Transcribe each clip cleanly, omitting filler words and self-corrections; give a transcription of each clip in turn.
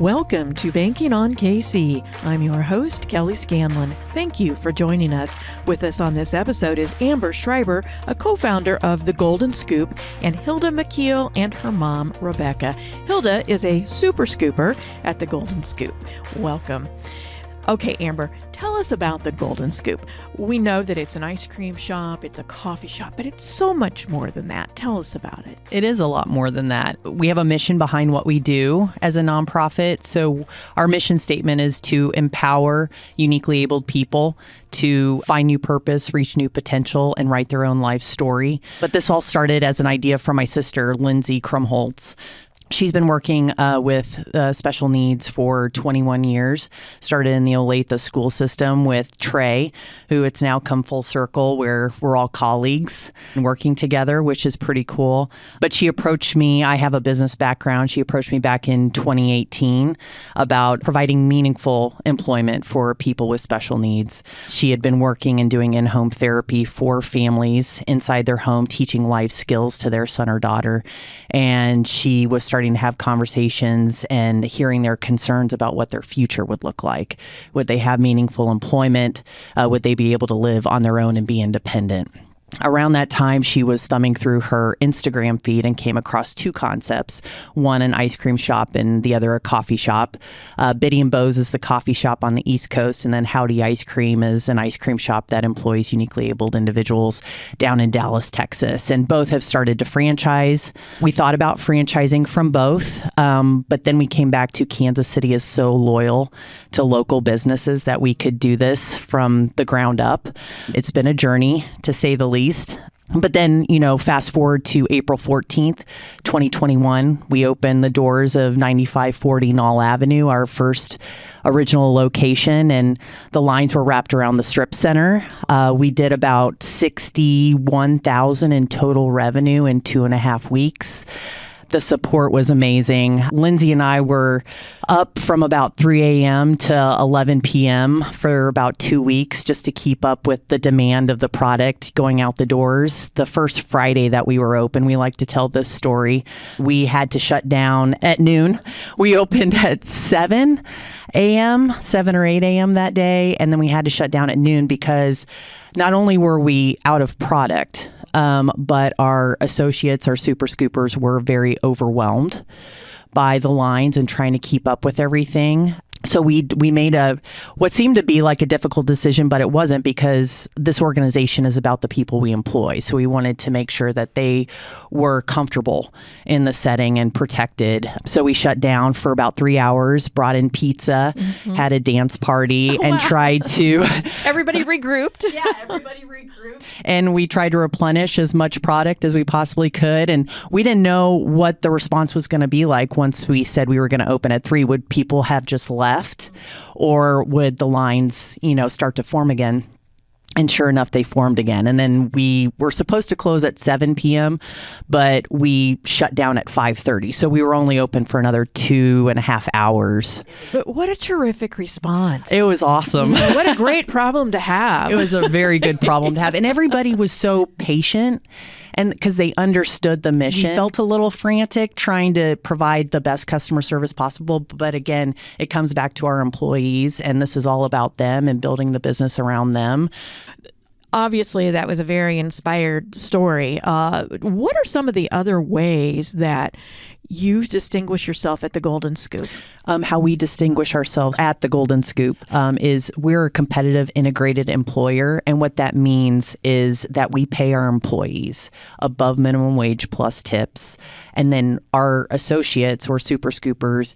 Welcome to Banking on KC. I'm your host, Kelly Scanlon. Thank you for joining us. With us on this episode is Amer Schreiber, a co-founder of The Golden Scoop, and Hilda McKeel and her mom, Rebecca. Hilda is a super scooper at The Golden Scoop. Welcome. Okay, Amer, tell us about The Golden Scoop. We know that it's an ice cream shop, it's a coffee shop, but it's so much more than that. Tell us about it. It is a lot more than that. We have a mission behind what we do as a nonprofit. So our mission statement is to empower uniquely abled people to find new purpose, reach new potential, and write their own life story. But this all started as an idea from my sister, Lindsay Krumholtz. She's been working with special needs for 21 years, started in the Olathe school system with Trey, who it's now come full circle where we're all colleagues and working together, which is pretty cool. But she approached me. I have a business background. She approached me back in 2018 about providing meaningful employment for people with special needs. She had been working and doing in-home therapy for families inside their home, teaching life skills to their son or daughter. And she was starting to have conversations and hearing their concerns about what their future would look like. Would they have meaningful employment? Would they be able to live on their own and be independent? Around that time, she was thumbing through her Instagram feed and came across two concepts, one an ice cream shop and the other a coffee shop. Biddy and Bo's is the coffee shop on the East Coast, and then Howdy Ice Cream is an ice cream shop that employs uniquely abled individuals down in Dallas, Texas. And both have started to franchise. We thought about franchising from both, but then we came back to Kansas City is so loyal to local businesses that we could do this from the ground up. It's been a journey, to say the least. But then, fast forward to April 14th, 2021, we opened the doors of 9540 Knoll Avenue, our first original location, and the lines were wrapped around the strip center. We did about $61,000 in total revenue in 2.5 weeks. The support was amazing. Lindsay and I were up from about 3 a.m. to 11 p.m. for about 2 weeks just to keep up with the demand of the product going out the doors. The first Friday that we were open, we like to tell this story, we had to shut down at noon. We opened at 7 a.m., 7 or 8 a.m. that day, and then we had to shut down at noon because not only were we out of product, but our associates, our super scoopers, were very overwhelmed by the lines and trying to keep up with everything. So we made what seemed to be like a difficult decision, but it wasn't, because this organization is about the people we employ. So we wanted to make sure that they were comfortable in the setting and protected. So we shut down for about 3 hours, brought in pizza, had a dance party, and tried to... Everybody regrouped. Yeah, everybody regrouped. And we tried to replenish as much product as we possibly could. And we didn't know what the response was going to be like once we said we were going to open at 3. Would people have just left? Or would the lines, start to form again? And sure enough, they formed again. And then we were supposed to close at 7 p.m., but we shut down at 5:30. So we were only open for another 2.5 hours. But what a terrific response. It was awesome. What a great problem to have. It was a very good problem to have. And everybody was so patient. And because they understood the mission, we felt a little frantic trying to provide the best customer service possible. But again, it comes back to our employees, and this is all about them and building the business around them. Obviously, that was a very inspired story. What are some of the other ways that you distinguish yourself at the Golden Scoop? How we distinguish ourselves at the Golden Scoop is we're a competitive integrated employer. And what that means is that we pay our employees above minimum wage plus tips. And then our associates or super scoopers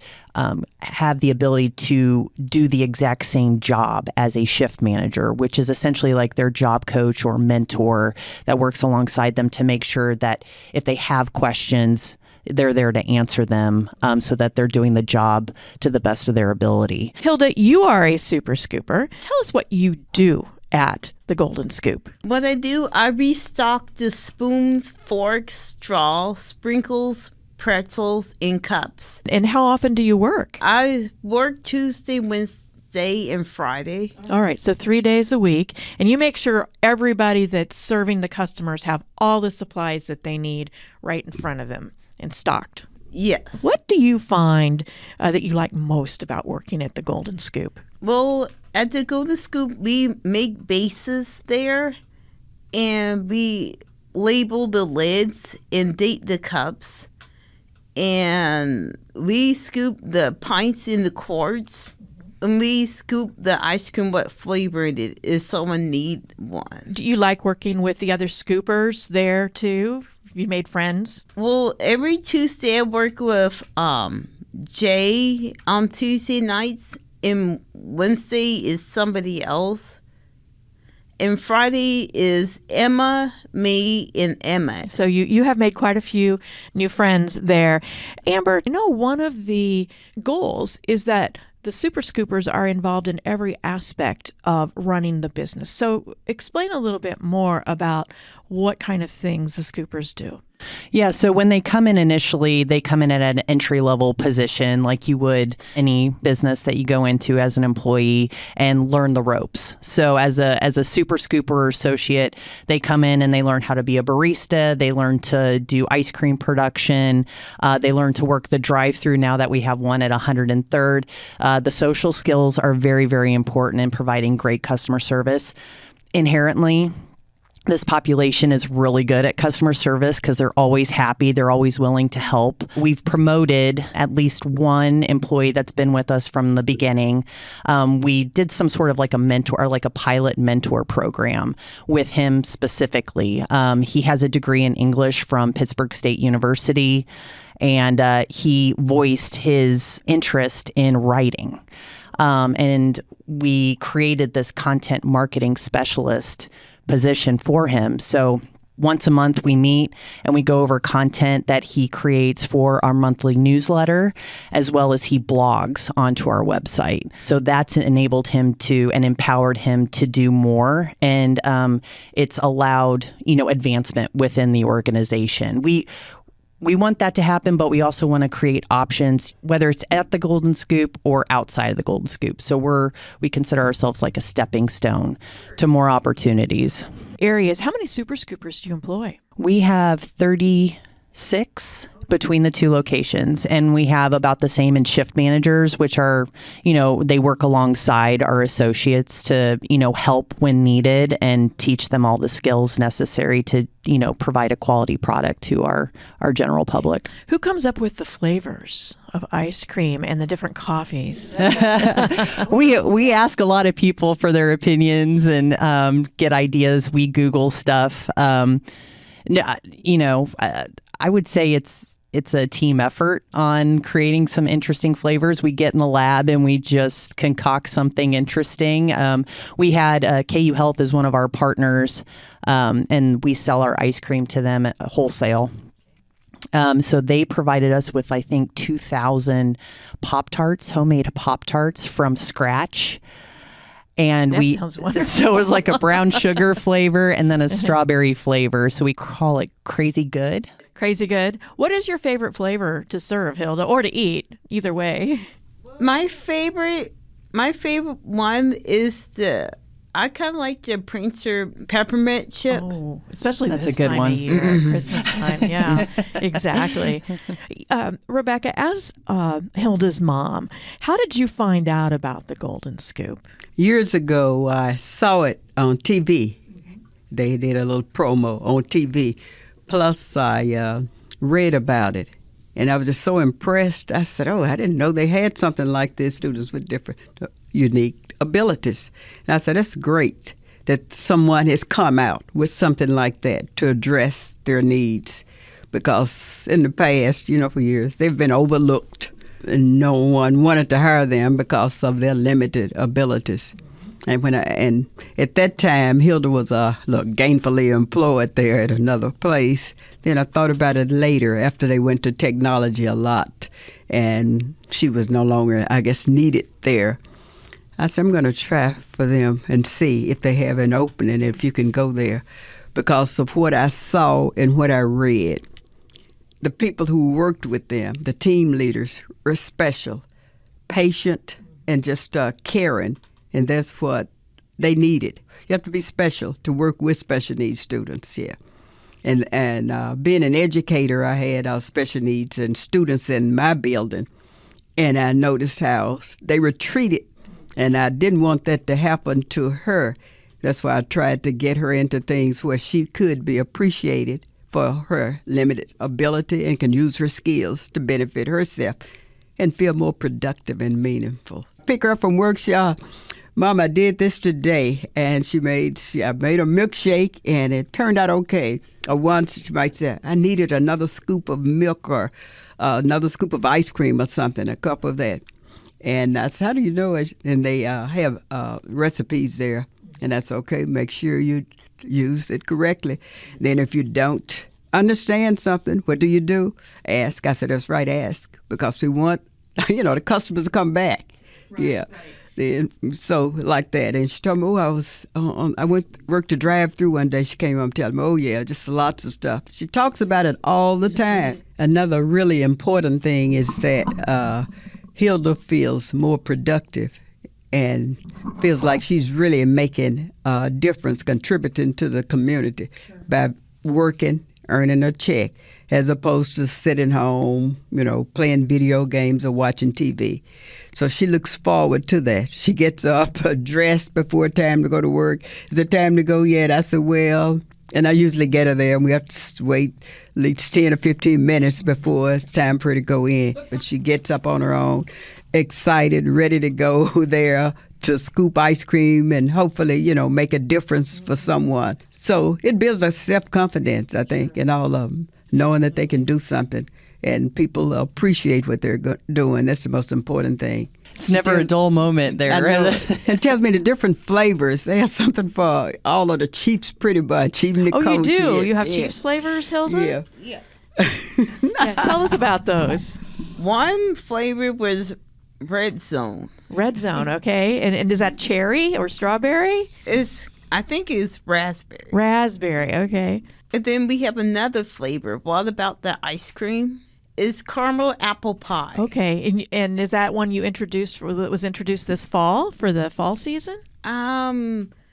have the ability to do the exact same job as a shift manager, which is essentially like their job coach or mentor that works alongside them to make sure that if they have questions, they're there to answer them so that they're doing the job to the best of their ability. Hilda, you are a super scooper. Tell us what you do at the Golden Scoop. What I do, I restock the spoons, forks, straw, sprinkles, pretzels, and cups. And how often do you work? I work Tuesday, Wednesday, and Friday. All right, so 3 days a week. And you make sure everybody that's serving the customers have all the supplies that they need right in front of them and stocked. Yes. What do you find that you like most about working at the Golden Scoop? Well, at the Golden Scoop, we make bases there, and we label the lids and date the cups, and we scoop the pints in the quarts, and we scoop the ice cream what flavor it is if someone need one. Do you like working with the other scoopers there too? You made friends? Well, every Tuesday I work with Jay on Tuesday nights, and Wednesday is somebody else. And Friday is Emma, me, and Emma. So you have made quite a few new friends there. Amer, one of the goals is that the Super Scoopers are involved in every aspect of running the business. So explain a little bit more about what kind of things the Scoopers do. Yeah, so when they come in initially, they come in at an entry-level position like you would any business that you go into as an employee and learn the ropes. So as a Super Scooper associate, they come in and they learn how to be a barista. They learn to do ice cream production. They learn to work the drive-through now that we have one at 103rd. The social skills are very, very important in providing great customer service. Inherently, this population is really good at customer service because they're always happy. They're always willing to help. We've promoted at least one employee that's been with us from the beginning. We did some sort of like a mentor, or like a pilot mentor program with him specifically. He has a degree in English from Pittsburgh State University, and he voiced his interest in writing. And we created this content marketing specialist position for him. So once a month we meet and we go over content that he creates for our monthly newsletter, as well as he blogs onto our website. So that's enabled him to and empowered him to do more. And it's allowed, advancement within the organization. We want that to happen, but we also want to create options, whether it's at the Golden Scoop or outside of the Golden Scoop. So we consider ourselves like a stepping stone to more opportunities. Areas. How many Super Scoopers do you employ? We have 36 between the two locations, and we have about the same in shift managers, which are, they work alongside our associates to, help when needed and teach them all the skills necessary to, provide a quality product to our general public. Who comes up with the flavors of ice cream and the different coffees? We ask a lot of people for their opinions and get ideas. We Google stuff. I would say it's a team effort on creating some interesting flavors. We get in the lab and we just concoct something interesting. We had KU Health as one of our partners, and we sell our ice cream to them at wholesale. So they provided us with, I think, 2,000 Pop-Tarts, homemade Pop-Tarts from scratch. And that sounds wonderful. So it was like a brown sugar flavor and then a strawberry flavor. So we call it Crazy Good. Crazy good. What is your favorite flavor to serve, Hilda, or to eat? Either way. My favorite one is I kind of like the Princer peppermint chip. Oh, especially That's this a good time one. of year, Christmas time. Yeah, exactly. Rebecca, as Hilda's mom, how did you find out about the Golden Scoop? Years ago, I saw it on TV. They did a little promo on TV. Plus, I read about it, and I was just so impressed. I said, I didn't know they had something like this, students with different unique abilities. And I said, that's great that someone has come out with something like that to address their needs, because in the past, for years, they've been overlooked, and no one wanted to hire them because of their limited abilities. And at that time, Hilda was gainfully employed there at another place. Then I thought about it later after they went to technology a lot, and she was no longer, I guess, needed there. I said, I'm going to try for them and see if they have an opening, if you can go there, because of what I saw and what I read. The people who worked with them, the team leaders, were special, patient, and just caring. And that's what they needed. You have to be special to work with special needs students, yeah. And being an educator, I had special needs and students in my building, and I noticed how they were treated, and I didn't want that to happen to her. That's why I tried to get her into things where she could be appreciated for her limited ability and can use her skills to benefit herself and feel more productive and meaningful. Pick her up from work, Mom, I did this today, and I made a milkshake, and it turned out okay. Or once she might say, I needed another scoop of milk or another scoop of ice cream or something, a cup of that. And I said, how do you know it? And they have recipes there, and that's okay. Make sure you use it correctly. Then if you don't understand something, what do? Ask. I said, that's right, ask, because we want, the customers to come back. Right, yeah. Right. And so like that. And she told me, I worked to drive through one day. She came up and told me, just lots of stuff. She talks about it all the time. Another really important thing is that Hilda feels more productive and feels like she's really making a difference, contributing to the community by working, earning a check, as opposed to sitting home, playing video games or watching TV. So she looks forward to that. She gets up, dressed before time to go to work. Is it time to go yet? I said, well, and I usually get her there, and we have to wait at least 10 or 15 minutes before it's time for her to go in. But she gets up on her own, excited, ready to go there to scoop ice cream and hopefully, make a difference for someone. So it builds a self-confidence, I think, in all of them, knowing that they can do something and people appreciate what they're doing. That's the most important thing. It's never a dull moment there. I know. It tells me the different flavors. They have something for all of the Chiefs pretty much, even the coaches. You do? You have Chiefs flavors, Hilda? Yeah. Yeah. Tell us about those. One flavor was Red Zone. Red Zone, okay. And is that cherry or strawberry? I think it's raspberry. Raspberry, okay. And then we have another flavor. What about the ice cream? It's caramel apple pie. Okay, and is that one you introduced? That was introduced this fall for the fall season?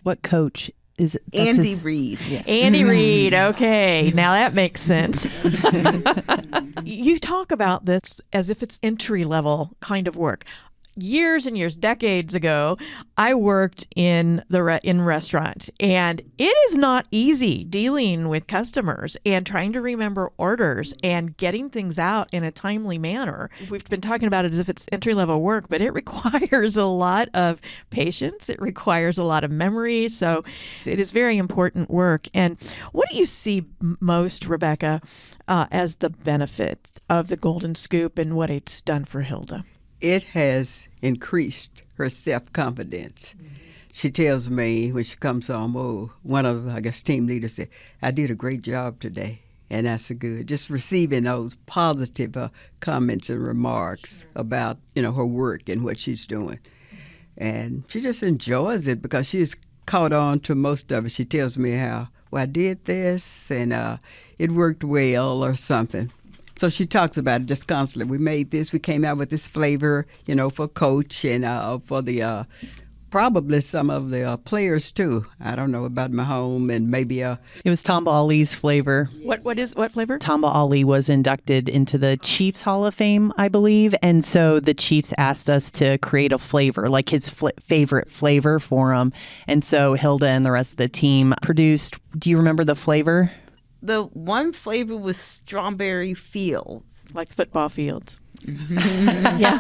What coach is it? Andy Reid. Yeah. Andy Reid. Okay, now that makes sense. You talk about this as if it's entry level kind of work. Years and years, decades ago, I worked in restaurant, and it is not easy dealing with customers and trying to remember orders and getting things out in a timely manner. We've been talking about it as if it's entry-level work, but it requires a lot of patience. It requires a lot of memory, so it is very important work. And what do you see most, Rebecca, as the benefit of the Golden Scoop and what it's done for Hilda? It has increased her self-confidence. Mm-hmm. She tells me when she comes home, one of, team leaders said, I did a great job today. And that's good. Just receiving those positive comments and remarks about, her work and what she's doing. And she just enjoys it because she's caught on to most of it. She tells me how, I did this and it worked well or something. So she talks about it just constantly. We made this. We came out with this flavor, for Coach and for the probably some of the players too. I don't know about my home and maybe It was Tamba Ali's flavor. What flavor? Tamba Ali was inducted into the Chiefs Hall of Fame, I believe, and so the Chiefs asked us to create a flavor, like his favorite flavor for him. And so Hilda and the rest of the team produced. Do you remember the flavor? The one flavor was strawberry fields. Like football fields. Yeah.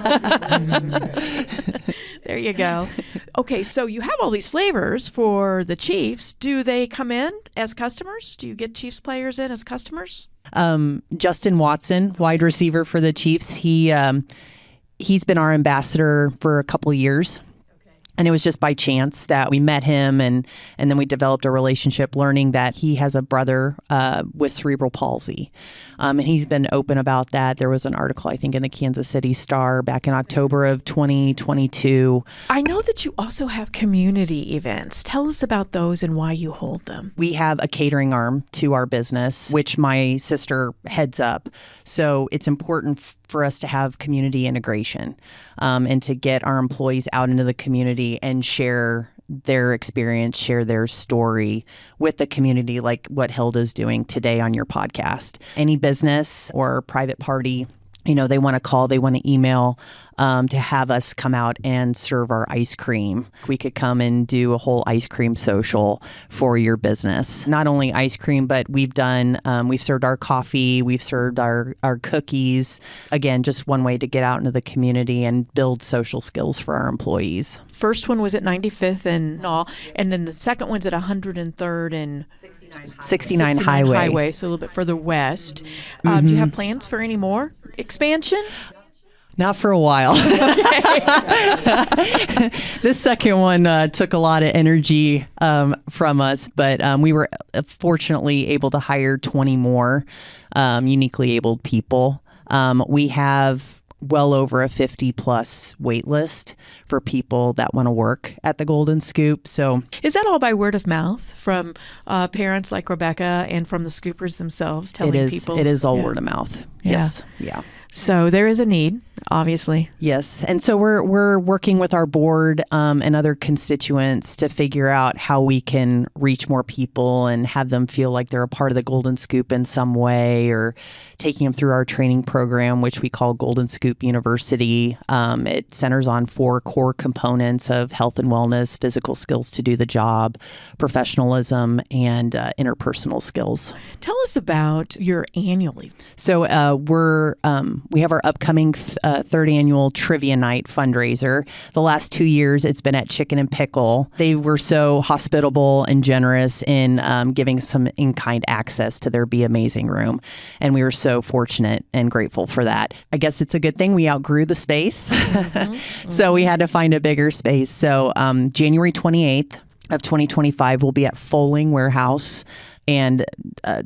There you go. Okay, so you have all these flavors for the Chiefs. Do they come in as customers? Do you get Chiefs players in as customers? Justin Watson, wide receiver for the Chiefs, he's been our ambassador for a couple of years. And it was just by chance that we met him, and then we developed a relationship, learning that he has a brother with cerebral palsy. And he's been open about that. There was an article, I think, in the Kansas City Star back in October of 2022. I know that you also have community events. Tell us about those and why you hold them. We have a catering arm to our business, which my sister heads up. So it's important for us to have community integration and to get our employees out into the community and share their experience, share their story with the community, like what Hilda's doing today on your podcast. Any business or private party, they want to call, they want to email to have us come out and serve our ice cream. We could come and do a whole ice cream social for your business. Not only ice cream, but we've served our coffee, we've served our cookies. Again, just one way to get out into the community and build social skills for our employees. First one was at 95th and all, and then the second one's at 103rd and 69 Highway. So a little bit further west. Do you have plans for any more expansion? Not for a while. This second one took a lot of energy from us, but we were fortunately able to hire 20 more uniquely abled people. We have well over a 50 plus wait list for people that want to work at the Golden Scoop. So is that all by word of mouth from parents like Rebecca and from the scoopers themselves telling people? It is all word of mouth. Yes. Yeah. So there is a need, obviously. Yes. And so we're working with our board and other constituents to figure out how we can reach more people and have them feel like they're a part of the Golden Scoop in some way, or taking them through our training program, which we call Golden Scoop University. It centers on 4 core components of health and wellness, physical skills to do the job, professionalism, and interpersonal skills. Tell us about your annually. So we have our upcoming third annual Trivia Night fundraiser. The last 2 years, it's been at Chicken and Pickle. They were so hospitable and generous in giving some in-kind access to their Be Amazing room. And we were so fortunate and grateful for that. I guess it's a good thing we outgrew the space. So we had to find a bigger space. So January 28th of 2025, we'll be at Foaling Warehouse, and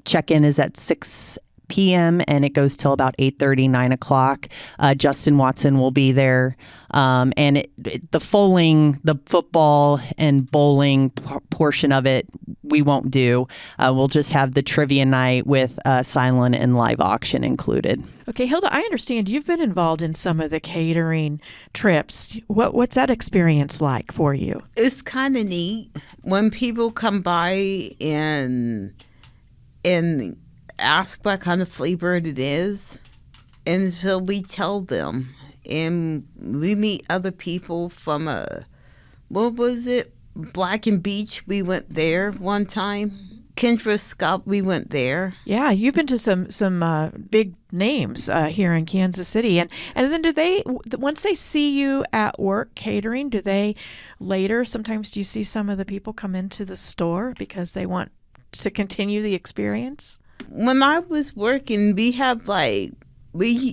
check-in is at 6 p.m. and it goes till about 8:30, 9 o'clock. Justin Watson will be there. And the Foaling, the football and bowling portion of it, we won't do. We'll just have the trivia night with silent and live auction included. Okay, Hilda, I understand you've been involved in some of the catering trips. What's that experience like for you? It's kind of neat when people come by and ask what kind of flavor it is, and so we tell them, and we meet other people from Black and Beach. We went there one time. Kendra Scott, we went there. Yeah, you've been to some big names here in Kansas City, and then do they, once they see you at work catering, do they later, sometimes do you see some of the people come into the store because they want to continue the experience? When I was working, we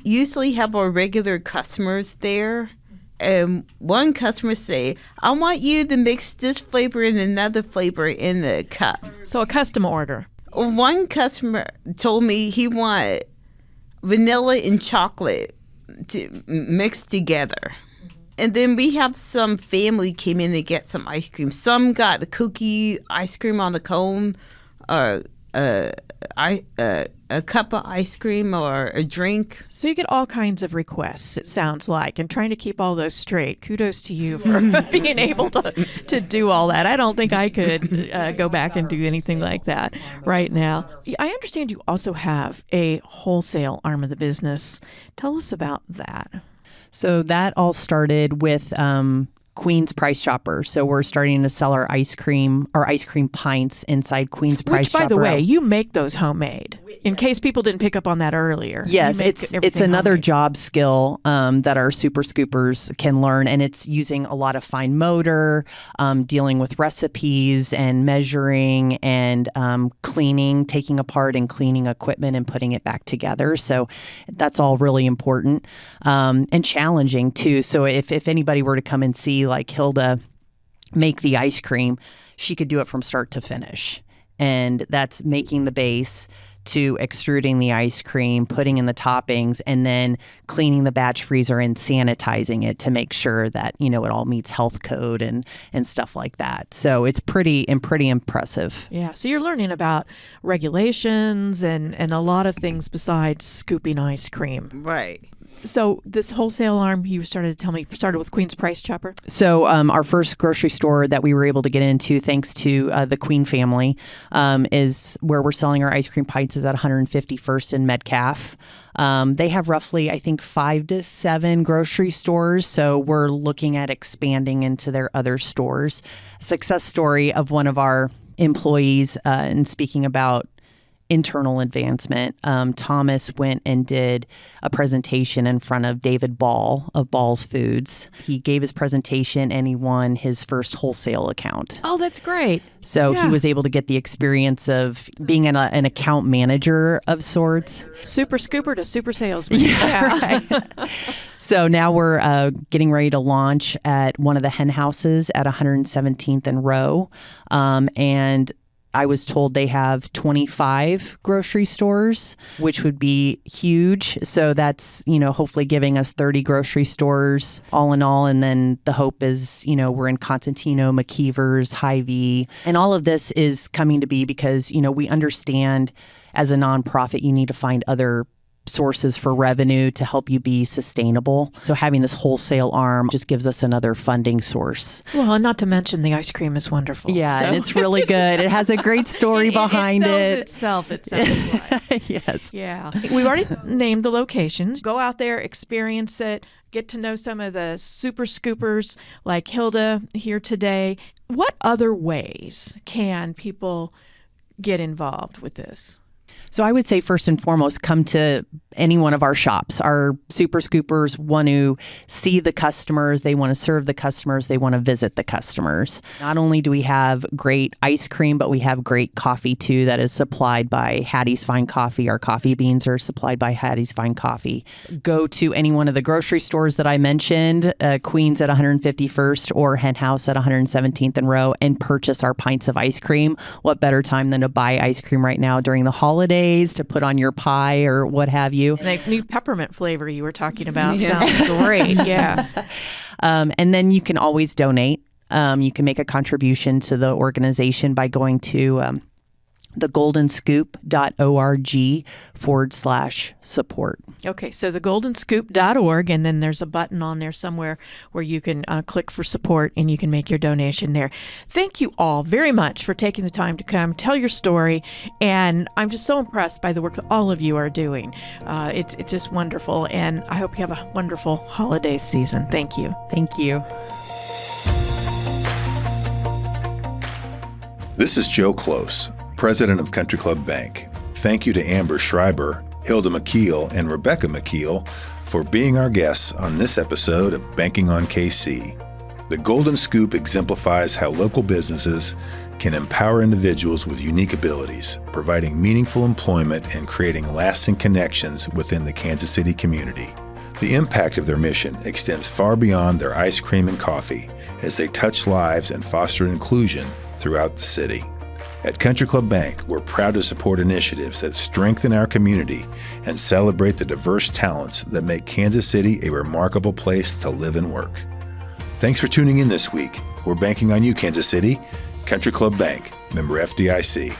usually have our regular customers there. And one customer say, I want you to mix this flavor and another flavor in the cup. So a custom order. One customer told me he wanted vanilla and chocolate to mix together. And then we have some family came in to get some ice cream. Some got the cookie ice cream on the cone, or a cup of ice cream or a drink. So you get all kinds of requests, it sounds like, and trying to keep all those straight. Kudos to you for being able to do all that. I don't think I could go back and do anything like that right now. I understand you also have a wholesale arm of the business. Tell us about that. So that all started with Queen's Price Chopper. So we're starting to sell our ice cream pints inside Queen's Price Chopper. Which, by the way, you make those homemade. In case people didn't pick up on that earlier. Yes, it's another job skill that our super scoopers can learn, and it's using a lot of fine motor, dealing with recipes and measuring and cleaning, taking apart and cleaning equipment and putting it back together. So that's all really important and challenging too. So if anybody were to come and see like Hilda make the ice cream, she could do it from start to finish. And that's making the base to extruding the ice cream, putting in the toppings, and then cleaning the batch freezer and sanitizing it to make sure that, it all meets health code and stuff like that. So it's pretty impressive. Yeah. So you're learning about regulations and a lot of things besides scooping ice cream. Right. So this wholesale arm, you started to tell me, started with Queen's Price Chopper. So our first grocery store that we were able to get into, thanks to the Queen family, is where we're selling our ice cream pints, is at 151st in Metcalf. They have roughly, I think, 5 to 7 grocery stores. So we're looking at expanding into their other stores. A success story of one of our employees, and speaking about internal advancement, Thomas went and did a presentation in front of David Ball of Ball's Foods. He gave his presentation and he won his first wholesale account. Oh, that's great. So he was able to get the experience of being an account manager of sorts. Super scooper to super salesman. Right. So now we're getting ready to launch at one of the hen houses at 117th and Row. And I was told they have 25 grocery stores, which would be huge. So that's, hopefully giving us 30 grocery stores all in all. And then the hope is, we're in Constantino, McKeever's, Hy-Vee. And all of this is coming to be because, we understand as a nonprofit, you need to find other sources for revenue to help you be sustainable. So having this wholesale arm just gives us another funding source. Well, and not to mention the ice cream is wonderful. Yeah, and it's really good. It has a great story behind it. It sounds like. Yes. Yeah. We've already named the locations. Go out there, experience it, get to know some of the super scoopers like Hilda here today. What other ways can people get involved with this? So I would say first and foremost, come to any one of our shops. Our super scoopers want to see the customers, they want to serve the customers, they want to visit the customers. Not only do we have great ice cream, but we have great coffee too that is supplied by Hattie's Fine Coffee. Our coffee beans are supplied by Hattie's Fine Coffee. Go to any one of the grocery stores that I mentioned, Queens at 151st or Hen House at 117th and Row, and purchase our pints of ice cream. What better time than to buy ice cream right now during the holidays to put on your pie or what have you. And the new peppermint flavor you were talking about sounds great. Yeah. And then you can always donate. You can make a contribution to the organization by going to thegoldenscoop.org/support. Okay, so thegoldenscoop.org, and then there's a button on there somewhere where you can click for support and you can make your donation there. Thank you all very much for taking the time to come, tell your story, and I'm just so impressed by the work that all of you are doing. It's just wonderful, and I hope you have a wonderful holiday season. Thank you. Thank you. This is Joe Close, President of Country Club Bank. Thank you to Amer Schreiber, Hilda McKeel, and Rebecca McKeel for being our guests on this episode of Banking on KC. The Golden Scoop exemplifies how local businesses can empower individuals with unique abilities, providing meaningful employment and creating lasting connections within the Kansas City community. The impact of their mission extends far beyond their ice cream and coffee as they touch lives and foster inclusion throughout the city. At Country Club Bank, we're proud to support initiatives that strengthen our community and celebrate the diverse talents that make Kansas City a remarkable place to live and work. Thanks for tuning in this week. We're banking on you, Kansas City. Country Club Bank, member FDIC.